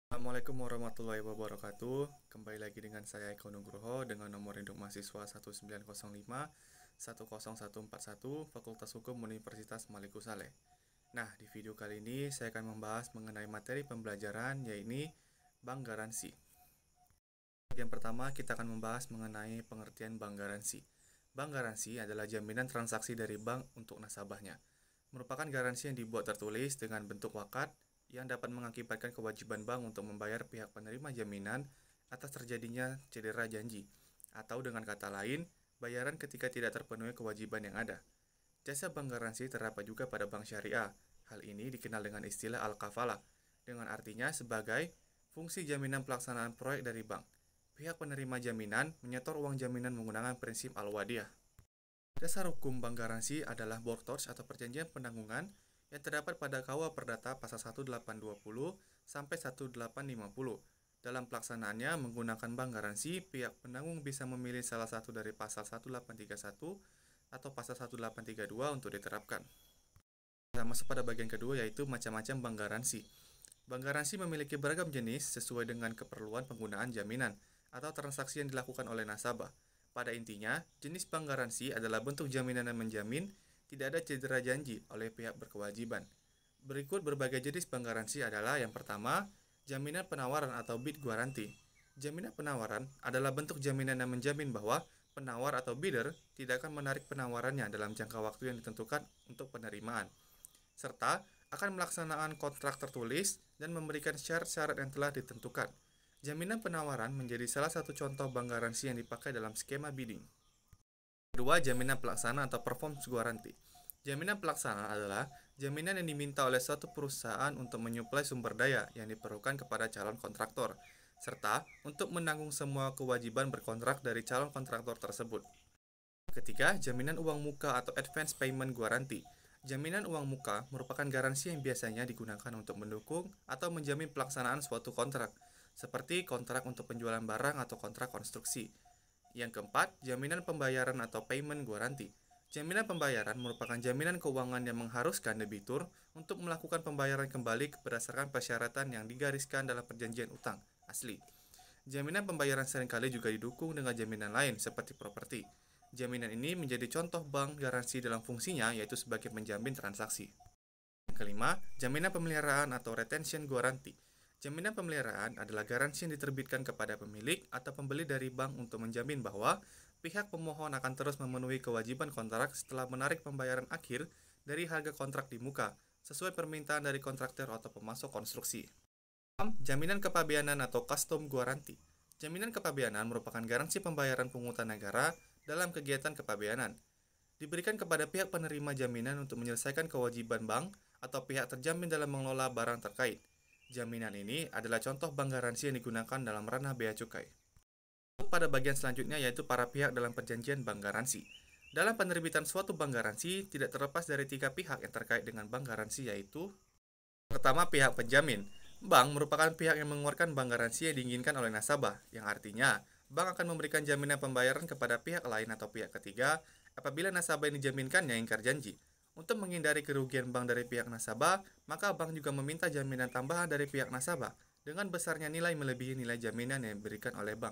Assalamualaikum warahmatullahi wabarakatuh. Kembali lagi dengan saya Eko Nugroho dengan nomor induk mahasiswa 1905 104141 Fakultas Hukum Universitas Maliku Saleh. Nah, di video kali ini saya akan membahas mengenai materi pembelajaran yaitu bank garansi. Yang pertama, kita akan membahas mengenai pengertian bank garansi. Bank garansi adalah jaminan transaksi dari bank untuk nasabahnya. Merupakan garansi yang dibuat tertulis dengan bentuk wakat yang dapat mengakibatkan kewajiban bank untuk membayar pihak penerima jaminan atas terjadinya cedera janji, atau dengan kata lain, bayaran ketika tidak terpenuhi kewajiban yang ada. Jasa bank garansi terdapat juga pada bank syariah. Hal ini dikenal dengan istilah al-kafalah, dengan artinya sebagai fungsi jaminan pelaksanaan proyek dari bank. Pihak penerima jaminan menyetor uang jaminan menggunakan prinsip al-wadiyah. Dasar hukum bank garansi adalah bortoj atau perjanjian penanggungan yang terdapat pada KUA Perdata pasal 1820 sampai 1850. Dalam pelaksanaannya menggunakan bank garansi, pihak penanggung bisa memilih salah satu dari pasal 1831 atau pasal 1832 untuk diterapkan. Kita masuk pada bagian kedua yaitu macam-macam bank garansi. Bank garansi memiliki beragam jenis sesuai dengan keperluan penggunaan jaminan atau transaksi yang dilakukan oleh nasabah. Pada intinya, jenis bank garansi adalah bentuk jaminan yang menjamin tidak ada cedera janji oleh pihak berkewajiban. Berikut berbagai jenis bank garansi adalah yang pertama, jaminan penawaran atau bid guarantee. Jaminan penawaran adalah bentuk jaminan yang menjamin bahwa penawar atau bidder tidak akan menarik penawarannya dalam jangka waktu yang ditentukan untuk penerimaan, serta akan melaksanakan kontrak tertulis dan memberikan syarat-syarat yang telah ditentukan. Jaminan penawaran menjadi salah satu contoh bank garansi yang dipakai dalam skema bidding. Kedua, jaminan pelaksana atau performance guarantee. Jaminan pelaksana adalah jaminan yang diminta oleh suatu perusahaan untuk menyuplai sumber daya yang diperlukan kepada calon kontraktor, serta untuk menanggung semua kewajiban berkontrak dari calon kontraktor tersebut. Ketiga, jaminan uang muka atau advance payment guarantee. Jaminan uang muka merupakan garansi yang biasanya digunakan untuk mendukung atau menjamin pelaksanaan suatu kontrak, seperti kontrak untuk penjualan barang atau kontrak konstruksi. Yang keempat, jaminan pembayaran atau payment guarantee. Jaminan pembayaran merupakan jaminan keuangan yang mengharuskan debitur untuk melakukan pembayaran kembali berdasarkan persyaratan yang digariskan dalam perjanjian utang asli. Jaminan pembayaran seringkali juga didukung dengan jaminan lain seperti properti. Jaminan ini menjadi contoh bank garansi dalam fungsinya yaitu sebagai penjamin transaksi. Yang kelima, jaminan pemeliharaan atau retention guarantee. Jaminan pemeliharaan adalah garansi yang diterbitkan kepada pemilik atau pembeli dari bank untuk menjamin bahwa pihak pemohon akan terus memenuhi kewajiban kontrak setelah menarik pembayaran akhir dari harga kontrak di muka, sesuai permintaan dari kontraktor atau pemasok konstruksi. Jaminan kepabeanan atau custom guarantee. Jaminan kepabeanan merupakan garansi pembayaran pungutan negara dalam kegiatan kepabeanan. Diberikan kepada pihak penerima jaminan untuk menyelesaikan kewajiban bank atau pihak terjamin dalam mengelola barang terkait. Jaminan ini adalah contoh bank garansi yang digunakan dalam ranah bea cukai. Pada bagian selanjutnya yaitu para pihak dalam perjanjian bank garansi. Dalam penerbitan suatu bank garansi tidak terlepas dari tiga pihak yang terkait dengan bank garansi yaitu pertama, pihak penjamin. Bank merupakan pihak yang mengeluarkan bank garansi yang diinginkan oleh nasabah, yang artinya bank akan memberikan jaminan pembayaran kepada pihak lain atau pihak ketiga apabila nasabah yang dijaminkannya ingkar janji. Untuk menghindari kerugian bank dari pihak nasabah, maka bank juga meminta jaminan tambahan dari pihak nasabah dengan besarnya nilai melebihi nilai jaminan yang diberikan oleh bank.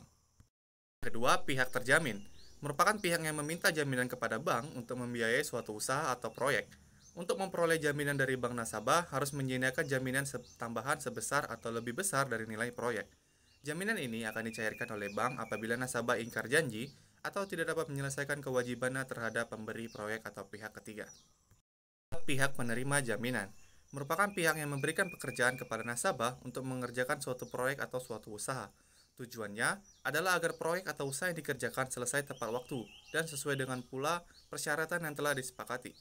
Kedua, pihak terjamin merupakan pihak yang meminta jaminan kepada bank untuk membiayai suatu usaha atau proyek. Untuk memperoleh jaminan dari bank nasabah harus menyediakan jaminan tambahan sebesar atau lebih besar dari nilai proyek. Jaminan ini akan dicairkan oleh bank apabila nasabah ingkar janji atau tidak dapat menyelesaikan kewajibannya terhadap pemberi proyek atau pihak ketiga. Pihak penerima jaminan merupakan pihak yang memberikan pekerjaan kepada nasabah untuk mengerjakan suatu proyek atau suatu usaha. Tujuannya adalah agar proyek atau usaha yang dikerjakan selesai tepat waktu dan sesuai dengan pula persyaratan yang telah disepakati.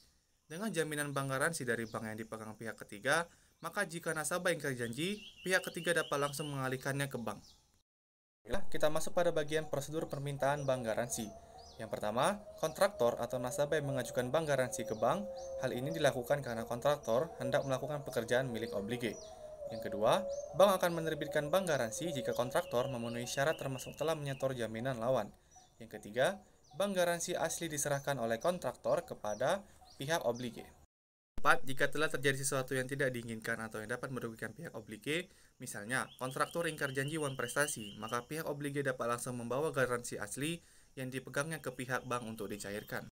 Dengan jaminan bank garansi dari bank yang dipegang pihak ketiga, maka jika nasabah ingkar janji, pihak ketiga dapat langsung mengalihkannya ke bank. Kita masuk pada bagian prosedur permintaan bank garansi. Yang pertama, kontraktor atau nasabah yang mengajukan bank garansi ke bank. Hal ini dilakukan karena kontraktor hendak melakukan pekerjaan milik oblige. Yang kedua, bank akan menerbitkan bank garansi jika kontraktor memenuhi syarat termasuk telah menyetor jaminan lawan. Yang ketiga, bank garansi asli diserahkan oleh kontraktor kepada pihak oblige. 4. Jika telah terjadi sesuatu yang tidak diinginkan atau yang dapat merugikan pihak oblige, Misalnya, kontraktor ingkar janji uang prestasi, maka pihak oblige dapat langsung membawa garansi asli yang dipegangnya ke pihak bank untuk dicairkan.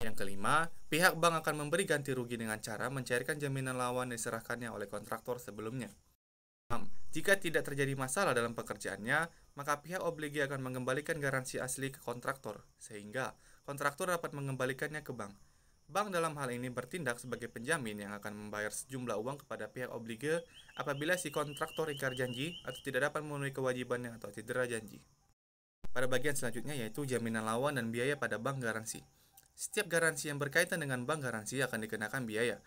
Yang kelima, pihak bank akan memberi ganti rugi dengan cara mencairkan jaminan lawan yang diserahkannya oleh kontraktor sebelumnya. Jika tidak terjadi masalah dalam pekerjaannya, maka pihak oblige akan mengembalikan garansi asli ke kontraktor, sehingga kontraktor dapat mengembalikannya ke bank. Bank dalam hal ini bertindak sebagai penjamin yang akan membayar sejumlah uang kepada pihak oblige apabila si kontraktor ingkar janji atau tidak dapat memenuhi kewajibannya atau cedera janji. Pada bagian selanjutnya yaitu jaminan lawan dan biaya pada bank garansi. Setiap garansi yang berkaitan dengan bank garansi akan dikenakan biaya.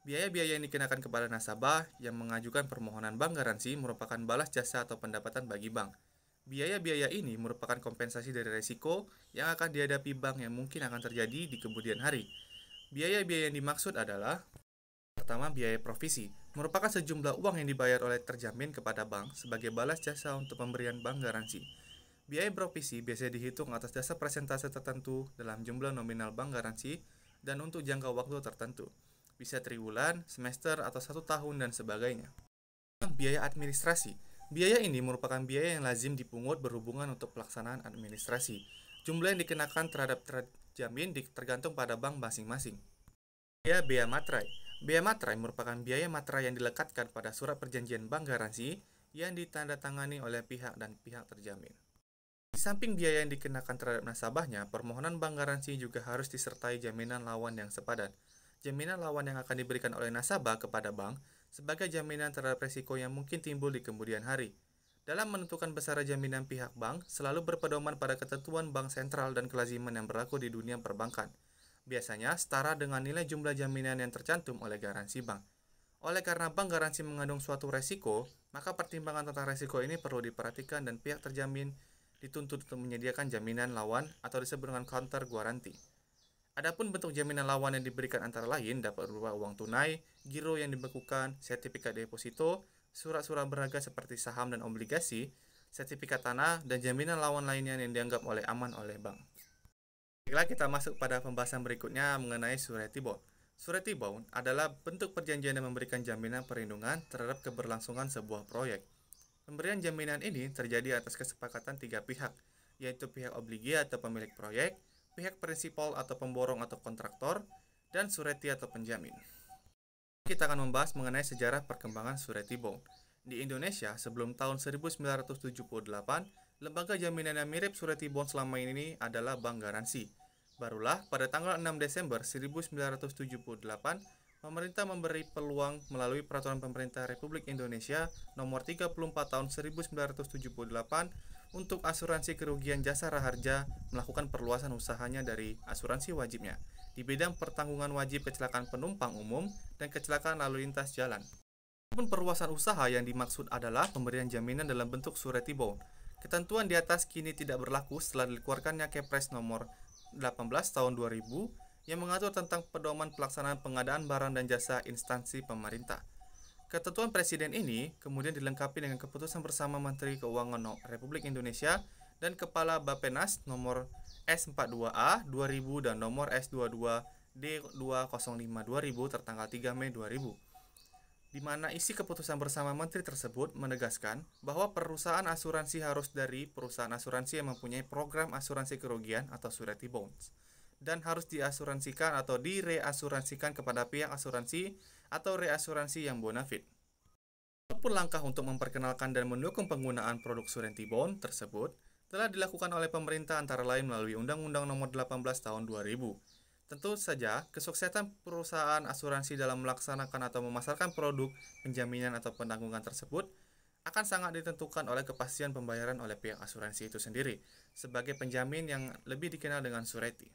Biaya-biaya yang dikenakan kepada nasabah yang mengajukan permohonan bank garansi merupakan balas jasa atau pendapatan bagi bank. Biaya-biaya ini merupakan kompensasi dari risiko yang akan dihadapi bank yang mungkin akan terjadi di kemudian hari. Biaya-biaya yang dimaksud adalah: pertama, biaya provisi, merupakan sejumlah uang yang dibayar oleh terjamin kepada bank sebagai balas jasa untuk pemberian bank garansi. Biaya provisi biasanya dihitung atas dasar persentase tertentu dalam jumlah nominal bank garansi dan untuk jangka waktu tertentu. Bisa triwulan, semester, atau 1 tahun, dan sebagainya. Biaya administrasi. Biaya ini merupakan biaya yang lazim dipungut berhubungan untuk pelaksanaan administrasi. Jumlah yang dikenakan terhadap terjamin tergantung pada bank masing-masing. Biaya materai. Biaya materai merupakan biaya materai yang dilekatkan pada surat perjanjian bank garansi yang ditandatangani oleh pihak dan pihak terjamin. Di samping biaya yang dikenakan terhadap nasabahnya, permohonan bank garansi juga harus disertai jaminan lawan yang sepadan. Jaminan lawan yang akan diberikan oleh nasabah kepada bank sebagai jaminan terhadap risiko yang mungkin timbul di kemudian hari. Dalam menentukan besaran jaminan, pihak bank selalu berpedoman pada ketentuan bank sentral dan kelaziman yang berlaku di dunia perbankan. Biasanya setara dengan nilai jumlah jaminan yang tercantum oleh garansi bank. Oleh karena bank garansi mengandung suatu risiko, maka pertimbangan tentang risiko ini perlu diperhatikan dan pihak terjamin dituntut untuk menyediakan jaminan lawan atau disebut dengan counter guarantee. Adapun bentuk jaminan lawan yang diberikan antara lain dapat berupa uang tunai, giro yang dibekukan, sertifikat deposito, surat-surat berharga seperti saham dan obligasi, sertifikat tanah, dan jaminan lawan lainnya yang dianggap aman oleh bank. Baiklah, kita masuk pada pembahasan berikutnya mengenai surety bond. Surety bond adalah bentuk perjanjian yang memberikan jaminan perlindungan terhadap keberlangsungan sebuah proyek. Pemberian jaminan ini terjadi atas kesepakatan tiga pihak, yaitu pihak oblige atau pemilik proyek, pihak prinsipal atau pemborong atau kontraktor, dan surety atau penjamin. Kita akan membahas mengenai sejarah perkembangan surety bond. Di Indonesia, sebelum tahun 1978, lembaga jaminan yang mirip surety bond selama ini adalah bank garansi. Barulah pada tanggal 6 Desember 1978, pemerintah memberi peluang melalui Peraturan Pemerintah Republik Indonesia Nomor 34 Tahun 1978 untuk asuransi kerugian jasa raharja melakukan perluasan usahanya dari asuransi wajibnya di bidang pertanggungan wajib kecelakaan penumpang umum dan kecelakaan lalu lintas jalan. Adapun perluasan usaha yang dimaksud adalah pemberian jaminan dalam bentuk surety bond. Ketentuan di atas kini tidak berlaku setelah dikeluarkannya Kepres Nomor 18 Tahun 2000 yang mengatur tentang pedoman pelaksanaan pengadaan barang dan jasa instansi pemerintah. Ketentuan Presiden ini kemudian dilengkapi dengan keputusan bersama Menteri Keuangan Republik Indonesia dan Kepala Bappenas nomor S42A 2000 dan nomor S22 D205 2000 tertanggal 3 Mei 2000. Di mana isi keputusan bersama Menteri tersebut menegaskan bahwa perusahaan asuransi harus dari perusahaan asuransi yang mempunyai program asuransi kerugian atau surety bonds, dan harus diasuransikan atau direasuransikan kepada pihak asuransi atau reasuransi yang bonafide. Walaupun langkah untuk memperkenalkan dan mendukung penggunaan produk surety bond tersebut telah dilakukan oleh pemerintah antara lain melalui Undang-Undang Nomor 18 Tahun 2000. Tentu saja, kesuksesan perusahaan asuransi dalam melaksanakan atau memasarkan produk penjaminan atau penanggungan tersebut akan sangat ditentukan oleh kepastian pembayaran oleh pihak asuransi itu sendiri sebagai penjamin yang lebih dikenal dengan surety.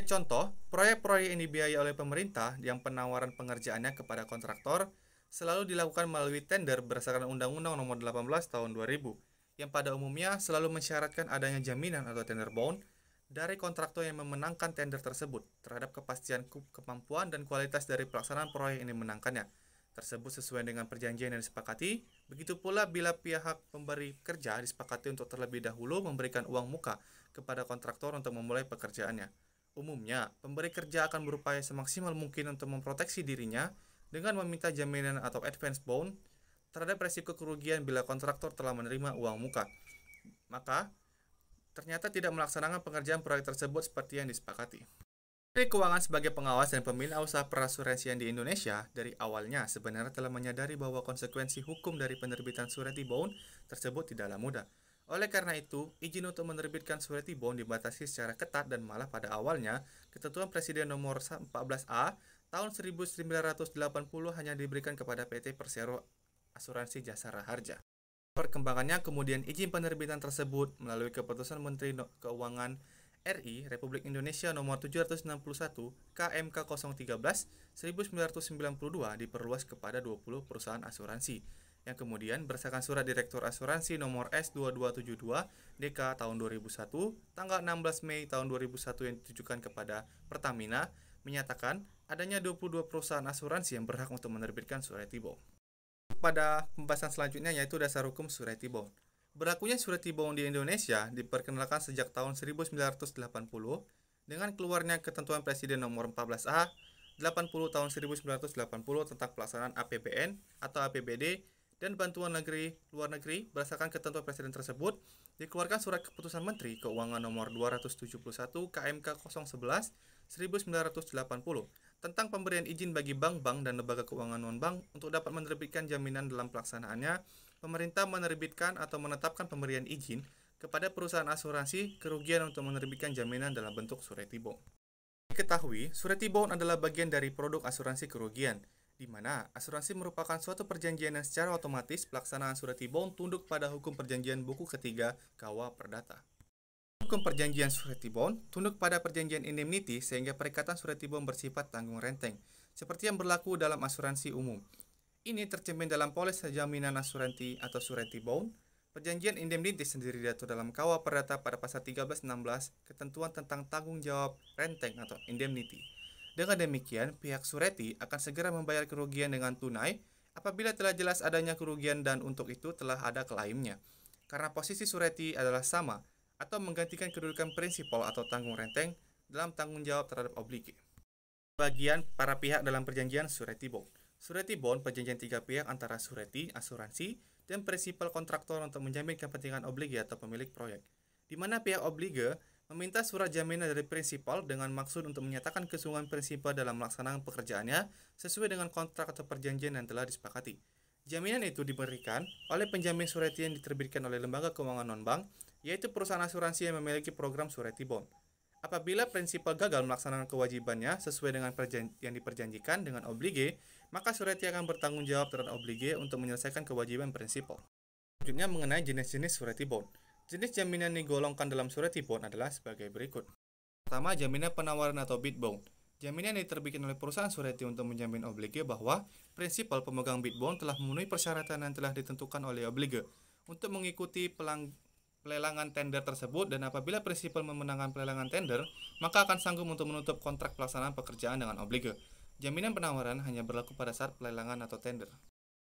Contoh, proyek-proyek yang dibiayai oleh pemerintah yang penawaran pengerjaannya kepada kontraktor selalu dilakukan melalui tender berdasarkan Undang-Undang Nomor 18 Tahun 2000, yang pada umumnya selalu mensyaratkan adanya jaminan atau tender bond dari kontraktor yang memenangkan tender tersebut terhadap kepastian kemampuan dan kualitas dari pelaksanaan proyek yang dimenangkannya tersebut sesuai dengan perjanjian yang disepakati. Begitu pula bila pihak pemberi kerja disepakati untuk terlebih dahulu memberikan uang muka kepada kontraktor untuk memulai pekerjaannya. Umumnya, pemberi kerja akan berupaya semaksimal mungkin untuk memproteksi dirinya dengan meminta jaminan atau advance bond terhadap resiko kerugian bila kontraktor telah menerima uang muka, maka ternyata tidak melaksanakan pengerjaan proyek tersebut seperti yang disepakati. Menteri Keuangan sebagai pengawas dan pembina usaha perasuransian di Indonesia dari awalnya sebenarnya telah menyadari bahwa konsekuensi hukum dari penerbitan surety bond tersebut tidaklah mudah. Oleh karena itu, izin untuk menerbitkan surety bond dibatasi secara ketat dan malah pada awalnya, Ketentuan Presiden nomor 14A tahun 1980 hanya diberikan kepada PT Persero Asuransi Jasa Raharja. Perkembangannya kemudian izin penerbitan tersebut melalui Keputusan Menteri Keuangan RI Republik Indonesia nomor 761 KMK 013 1992 diperluas kepada 20 perusahaan asuransi yang kemudian berdasarkan surat Direktur Asuransi nomor S2272 DK tahun 2001 tanggal 16 Mei tahun 2001 yang ditujukan kepada Pertamina menyatakan adanya 22 perusahaan asuransi yang berhak untuk menerbitkan surety bond. Pada pembahasan selanjutnya yaitu dasar hukum surety bond. Berlakunya surety bond di Indonesia diperkenalkan sejak tahun 1980 dengan keluarnya Ketentuan Presiden nomor 14A 80 tahun 1980 tentang pelaksanaan APBN atau APBD dan bantuan luar negeri. Berdasarkan ketentuan Presiden tersebut, dikeluarkan Surat Keputusan Menteri Keuangan nomor 271 KMK 011 1980 tentang pemberian izin bagi bank-bank dan lembaga keuangan non-bank untuk dapat menerbitkan jaminan dalam pelaksanaannya. Pemerintah menerbitkan atau menetapkan pemberian izin kepada perusahaan asuransi kerugian untuk menerbitkan jaminan dalam bentuk surety bond. Diketahui, surety bond adalah bagian dari produk asuransi kerugian, di mana asuransi merupakan suatu perjanjian yang secara otomatis pelaksanaan surety bond tunduk pada hukum perjanjian buku ketiga KUA Perdata. Hukum perjanjian surety bond tunduk pada perjanjian indemnity sehingga perikatan surety bond bersifat tanggung renteng, seperti yang berlaku dalam asuransi umum. Ini tercermin dalam polis jaminan asuransi atau surety bond. Perjanjian indemnity sendiri diatur dalam KUA Perdata pada pasal 1316 ketentuan tentang tanggung jawab renteng atau indemnity. Dengan demikian, pihak surety akan segera membayar kerugian dengan tunai apabila telah jelas adanya kerugian dan untuk itu telah ada klaimnya. Karena posisi surety adalah sama atau menggantikan kedudukan prinsipal atau tanggung renteng dalam tanggung jawab terhadap oblige. Bagian para pihak dalam perjanjian surety bond. Surety bond perjanjian tiga pihak antara surety, asuransi, dan prinsipal kontraktor untuk menjamin kepentingan oblige atau pemilik proyek, di mana pihak oblige meminta surat jaminan dari prinsipal dengan maksud untuk menyatakan kesungguhan prinsipal dalam melaksanakan pekerjaannya sesuai dengan kontrak atau perjanjian yang telah disepakati. Jaminan itu diberikan oleh penjamin surety yang diterbitkan oleh lembaga keuangan non-bank, yaitu perusahaan asuransi yang memiliki program surety bond. Apabila prinsipal gagal melaksanakan kewajibannya sesuai dengan yang diperjanjikan dengan oblige, maka surety akan bertanggung jawab terhadap oblige untuk menyelesaikan kewajiban prinsipal. Selanjutnya mengenai jenis-jenis surety bond. Jenis jaminan yang digolongkan dalam surety bond adalah sebagai berikut. Pertama, jaminan penawaran atau bid bond. Jaminan yang diterbitkan oleh perusahaan surety untuk menjamin oblige bahwa prinsipal pemegang bid bond telah memenuhi persyaratan yang telah ditentukan oleh oblige untuk mengikuti pelelangan tender tersebut, dan apabila prinsipal memenangkan pelelangan tender, maka akan sanggup untuk menutup kontrak pelaksanaan pekerjaan dengan oblige. Jaminan penawaran hanya berlaku pada saat pelelangan atau tender.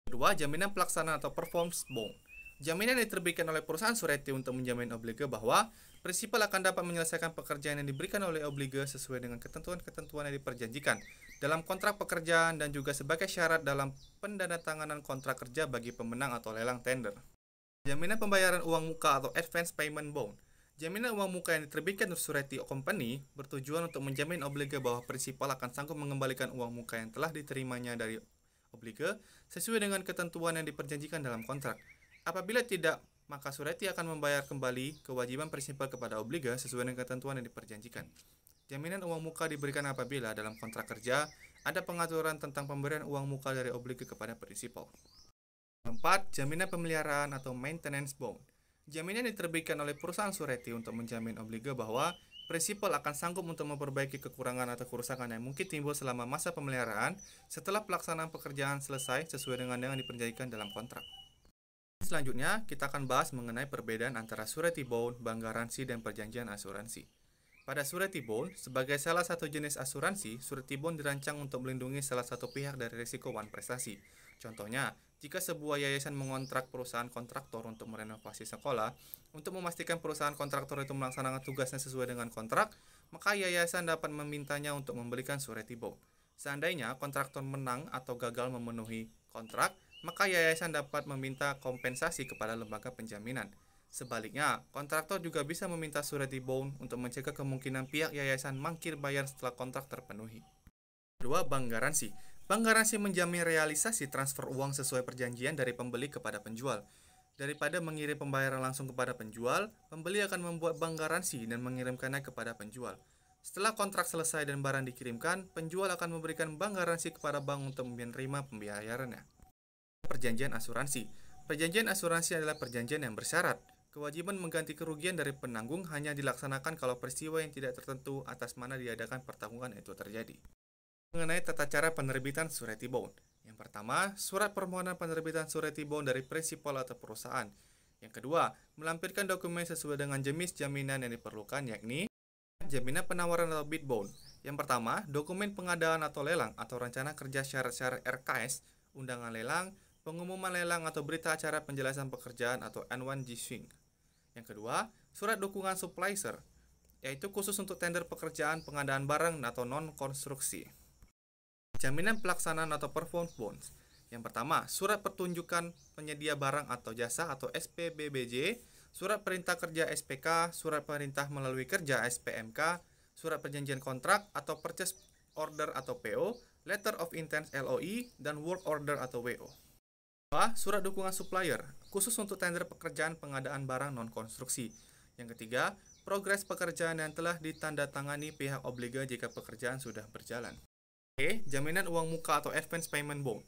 Kedua, jaminan pelaksanaan atau performance bond. Jaminan yang diterbitkan oleh perusahaan surety untuk menjamin oblige bahwa prinsipal akan dapat menyelesaikan pekerjaan yang diberikan oleh oblige sesuai dengan ketentuan-ketentuan yang diperjanjikan dalam kontrak pekerjaan dan juga sebagai syarat dalam pendandatanganan kontrak kerja bagi pemenang atau lelang tender. Jaminan pembayaran uang muka atau advance payment bond. Jaminan uang muka yang diterbitkan oleh surety company bertujuan untuk menjamin oblige bahwa prinsipal akan sanggup mengembalikan uang muka yang telah diterimanya dari oblige sesuai dengan ketentuan yang diperjanjikan dalam kontrak. Apabila tidak, maka surety akan membayar kembali kewajiban prinsipal kepada oblige sesuai dengan ketentuan yang diperjanjikan. Jaminan uang muka diberikan apabila dalam kontrak kerja ada pengaturan tentang pemberian uang muka dari oblige kepada prinsipal. 4. Jaminan pemeliharaan atau maintenance bond. Jaminan diterbitkan oleh perusahaan surety untuk menjamin oblige bahwa prinsipal akan sanggup untuk memperbaiki kekurangan atau kerusakan yang mungkin timbul selama masa pemeliharaan setelah pelaksanaan pekerjaan selesai sesuai dengan yang diperjanjikan dalam kontrak. Selanjutnya, kita akan bahas mengenai perbedaan antara surety bond, bank garansi, dan perjanjian asuransi. Pada surety bond, sebagai salah satu jenis asuransi, surety bond dirancang untuk melindungi salah satu pihak dari risiko wan prestasi. Contohnya, jika sebuah yayasan mengontrak perusahaan kontraktor untuk merenovasi sekolah, untuk memastikan perusahaan kontraktor itu melaksanakan tugasnya sesuai dengan kontrak, maka yayasan dapat memintanya untuk membelikan surety bond. Seandainya kontraktor menang atau gagal memenuhi kontrak, maka yayasan dapat meminta kompensasi kepada lembaga penjaminan. Sebaliknya, kontraktor juga bisa meminta surety bond untuk mencegah kemungkinan pihak yayasan mangkir bayar setelah kontrak terpenuhi. Kedua, bank garansi. Bank garansi menjamin realisasi transfer uang sesuai perjanjian dari pembeli kepada penjual. Daripada mengirim pembayaran langsung kepada penjual, pembeli akan membuat bank garansi dan mengirimkannya kepada penjual. Setelah kontrak selesai dan barang dikirimkan, penjual akan memberikan bank garansi kepada bank untuk menerima pembayarannya. Perjanjian asuransi. Perjanjian asuransi adalah perjanjian yang bersyarat. Kewajiban mengganti kerugian dari penanggung hanya dilaksanakan kalau peristiwa yang tidak tertentu atas mana diadakan pertanggungan itu terjadi. Mengenai tata cara penerbitan surety bond. Yang pertama, surat permohonan penerbitan surety bond dari prinsipal atau perusahaan. Yang kedua, melampirkan dokumen sesuai dengan jenis jaminan yang diperlukan, yakni jaminan penawaran atau bid bond. Yang pertama, dokumen pengadaan atau lelang atau rencana kerja syarat-syarat RKS, undangan lelang, pengumuman lelang atau berita acara penjelasan pekerjaan atau N1G Swing. Yang kedua, surat dukungan supplier, yaitu khusus untuk tender pekerjaan pengadaan barang atau non-konstruksi. Jaminan pelaksanaan atau performance bonds. Yang pertama, surat pertunjukan penyedia barang atau jasa atau SPBBJ, surat perintah kerja SPK, surat perintah melalui kerja SPMK, surat perjanjian kontrak atau purchase order atau PO, letter of intent LOI, dan work order atau WO. Surat dukungan supplier, khusus untuk tender pekerjaan pengadaan barang non-konstruksi. Yang ketiga, progres pekerjaan yang telah ditandatangani pihak obliga jika pekerjaan sudah berjalan. Jaminan uang muka atau advance payment bond,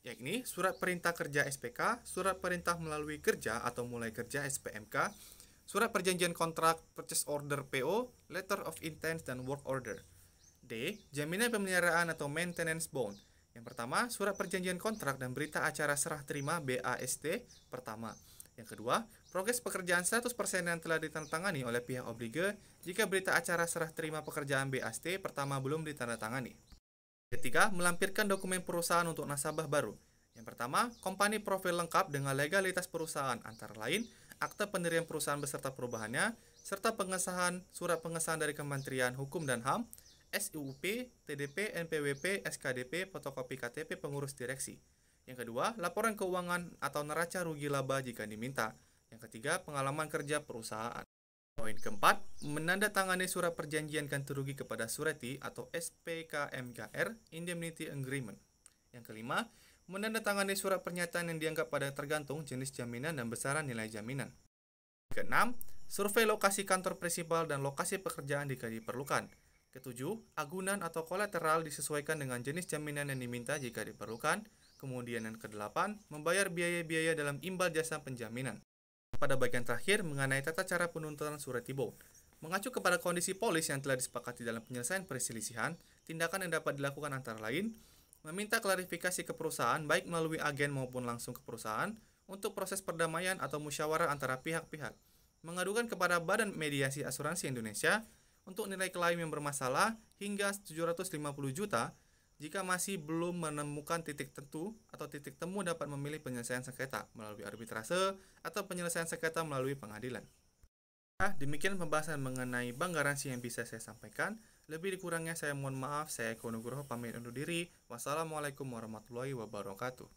yakni surat perintah kerja SPK, surat perintah melalui kerja atau mulai kerja SPMK, surat perjanjian kontrak, purchase order PO, letter of intent, dan work order. D. Jaminan pemeliharaan atau maintenance bond. Yang pertama, surat perjanjian kontrak dan berita acara serah terima BAST pertama. Yang kedua, progres pekerjaan 100% yang telah ditandatangani oleh pihak obliga jika berita acara serah terima pekerjaan BAST pertama belum ditandatangani. Ketiga, melampirkan dokumen perusahaan untuk nasabah baru. Yang pertama, company profil lengkap dengan legalitas perusahaan, antara lain akta pendirian perusahaan beserta perubahannya, serta pengesahan surat pengesahan dari Kementerian Hukum dan HAM, SUP, TDP, NPWP, SKDP, fotokopi KTP pengurus direksi. Yang kedua, laporan keuangan atau neraca rugi laba jika diminta. Yang ketiga, pengalaman kerja perusahaan. Poin keempat, menandatangani surat perjanjian ganti rugi kepada surety atau SPKMKR Indemnity Agreement. Yang kelima, menandatangani surat pernyataan yang dianggap pada tergantung jenis jaminan dan besaran nilai jaminan. Keenam, survei lokasi kantor prinsipal dan lokasi pekerjaan jika diperlukan. Ketujuh, agunan atau kolateral disesuaikan dengan jenis jaminan yang diminta jika diperlukan. Kemudian yang kedelapan, membayar biaya-biaya dalam imbal jasa penjaminan. Pada bagian terakhir, mengenai tata cara penuntutan surety bond. Mengacu kepada kondisi polis yang telah disepakati dalam penyelesaian perselisihan, tindakan yang dapat dilakukan antara lain, meminta klarifikasi ke perusahaan baik melalui agen maupun langsung ke perusahaan untuk proses perdamaian atau musyawarah antara pihak-pihak, mengadukan kepada Badan Mediasi Asuransi Indonesia untuk nilai klaim yang bermasalah hingga 750 juta jika masih belum menemukan titik tentu atau titik temu dapat memilih penyelesaian sengketa melalui arbitrase atau penyelesaian sengketa melalui pengadilan. Demikian pembahasan mengenai bank garansi yang bisa saya sampaikan. Lebih dikurangnya saya mohon maaf. Saya Eko Nugroho pamit undur diri. Wassalamualaikum warahmatullahi wabarakatuh.